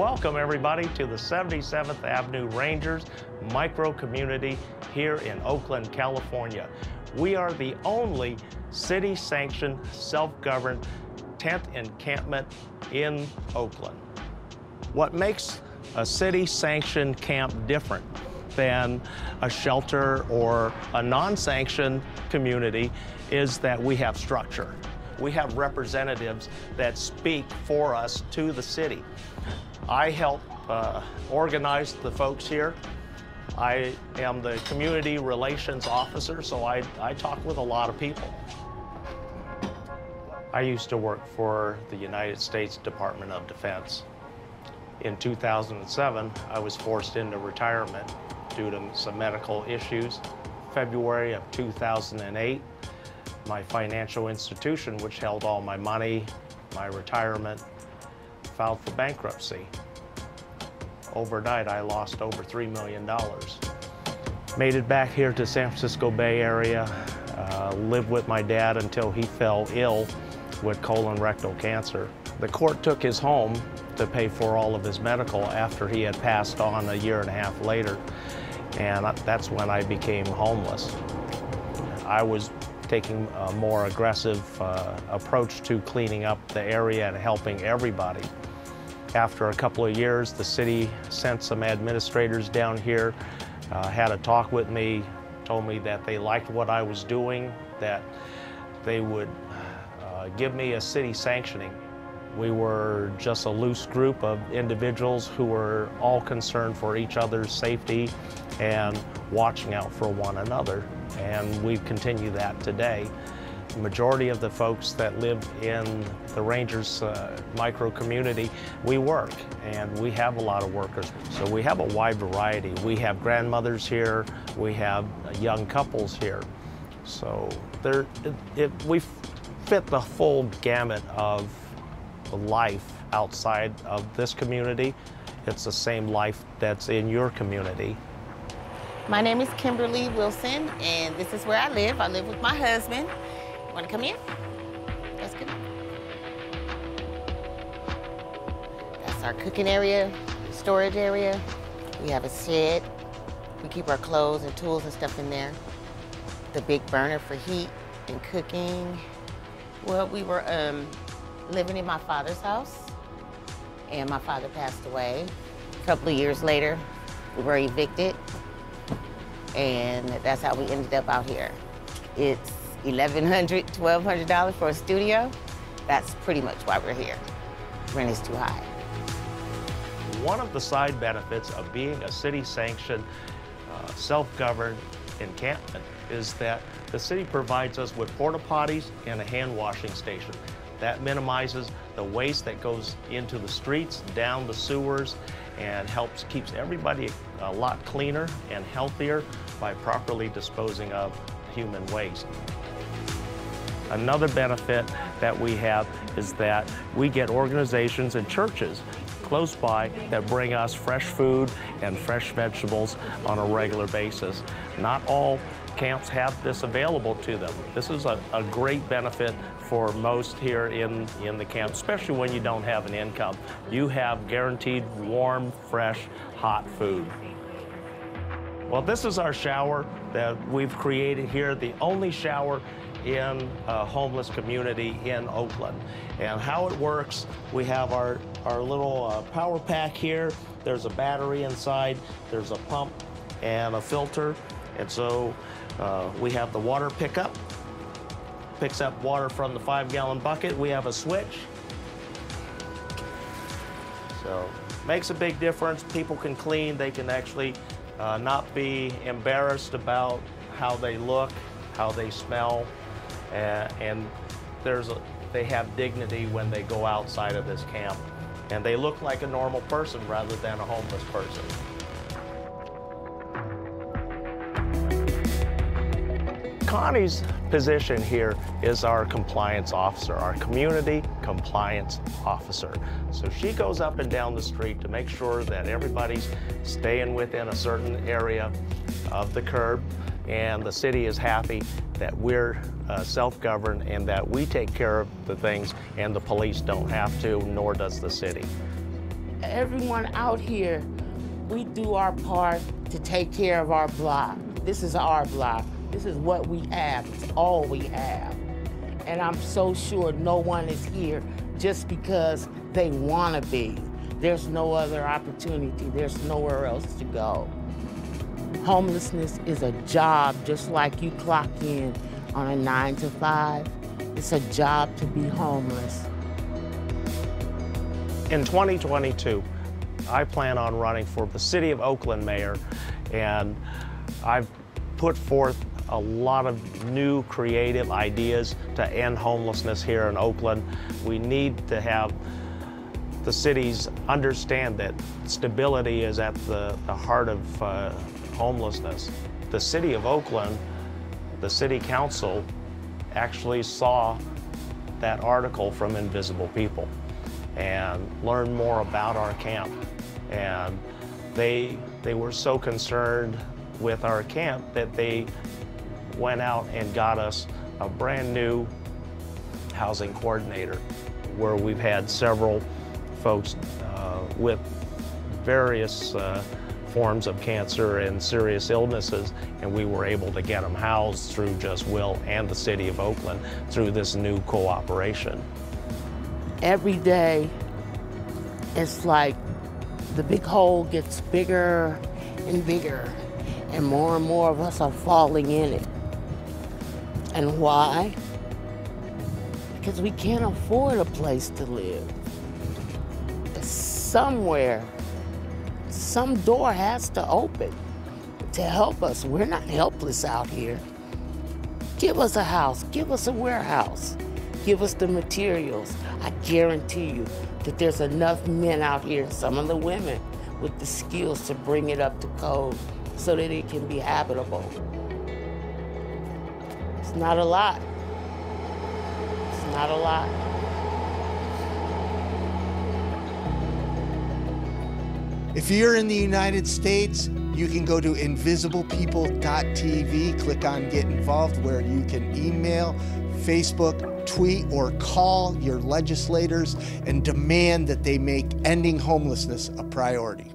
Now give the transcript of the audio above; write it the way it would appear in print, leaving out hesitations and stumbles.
Welcome everybody to the 77th Avenue Rangers micro community here in Oakland, California. We are the only city-sanctioned, self-governed tent encampment in Oakland. What makes a city-sanctioned camp different than a shelter or a non-sanctioned community is that we have structure. We have representatives that speak for us to the city. I help organize the folks here. I am the community relations officer, so I talk with a lot of people. I used to work for the United States Department of Defense. In 2007, I was forced into retirement due to some medical issues. February of 2008, my financial institution, which held all my money, my retirement, filed for bankruptcy. Overnight, I lost over $3 million. Made it back here to San Francisco Bay Area, lived with my dad until he fell ill with colon rectal cancer. The court took his home to pay for all of his medical after he had passed on a year and a half later, and that's when I became homeless. I was taking a more aggressive approach to cleaning up the area and helping everybody. After a couple of years, the city sent some administrators down here, had a talk with me, told me that they liked what I was doing, that they would give me a city sanctioning. We were just a loose group of individuals who were all concerned for each other's safety and watching out for one another, and we continue that today. The majority of the folks that live in the Rangers micro community, we work, and we have a lot of workers. So we have a wide variety. We have grandmothers here, we have young couples here. So we fit the full gamut of life outside of this community. It's the same life that's in your community. My name is Kimberly Wilson, and this is where I live. I live with my husband. Want to come in? Let's go. That's our cooking area, storage area. We have a shed. We keep our clothes and tools and stuff in there. The big burner for heat and cooking. Well, we were living in my father's house, and my father passed away. A couple of years later, we were evicted, and that's how we ended up out here. It's $1,100, $1,200 for a studio. That's pretty much why we're here. Rent is too high. One of the side benefits of being a city-sanctioned, self-governed encampment is that the city provides us with porta potties and a hand washing station. That minimizes the waste that goes into the streets, down the sewers, and keeps everybody a lot cleaner and healthier by properly disposing of human waste. Another benefit that we have is that we get organizations and churches close by that bring us fresh food and fresh vegetables on a regular basis. Not all camps have this available to them. This is a great benefit for most here in the camp, especially when you don't have an income. You have guaranteed warm, fresh, hot food. Well, this is our shower that we've created here, the only shower in a homeless community in Oakland. And how it works, we have our little power pack here. There's a battery inside, there's a pump and a filter. And so we have the water pickup, picks up water from the 5-gallon bucket. We have a switch. So makes a big difference. People can clean, they can actually not be embarrassed about how they look, how they smell, and they have dignity when they go outside of this camp. And they look like a normal person rather than a homeless person. Connie's position here is our compliance officer, our community compliance officer. So she goes up and down the street to make sure that everybody's staying within a certain area of the curb, and the city is happy that we're self-governed and that we take care of the things, and the police don't have to, nor does the city. everyone out here, we do our part to take care of our block. This is our block. This is what we have. It's all we have. And I'm so sure no one is here just because they want to be. There's no other opportunity. There's nowhere else to go. Homelessness is a job, just like you clock in on a 9 to 5. It's a job to be homeless. In 2022, I plan on running for the City of Oakland mayor, and I've put forth a lot of new creative ideas to end homelessness here in Oakland. We need to have the cities understand that stability is at the heart of homelessness. The City of Oakland, the City Council, actually saw that article from Invisible People and learned more about our camp. And they were so concerned with our camp that they went out and got us a brand new housing coordinator, where we've had several folks with various forms of cancer and serious illnesses, and we were able to get them housed through Just Will and the City of Oakland through this new cooperation. Every day, it's like the big hole gets bigger and bigger, and more of us are falling in it. And why? Because we can't afford a place to live. Somewhere, some door has to open to help us. We're not helpless out here. Give us a house, give us a warehouse, give us the materials. I guarantee you that there's enough men out here, some of the women, with the skills to bring it up to code so that it can be habitable. It's not a lot. It's not a lot. If you're in the United States, you can go to invisiblepeople.tv, click on Get Involved, where you can email, Facebook, tweet, or call your legislators and demand that they make ending homelessness a priority.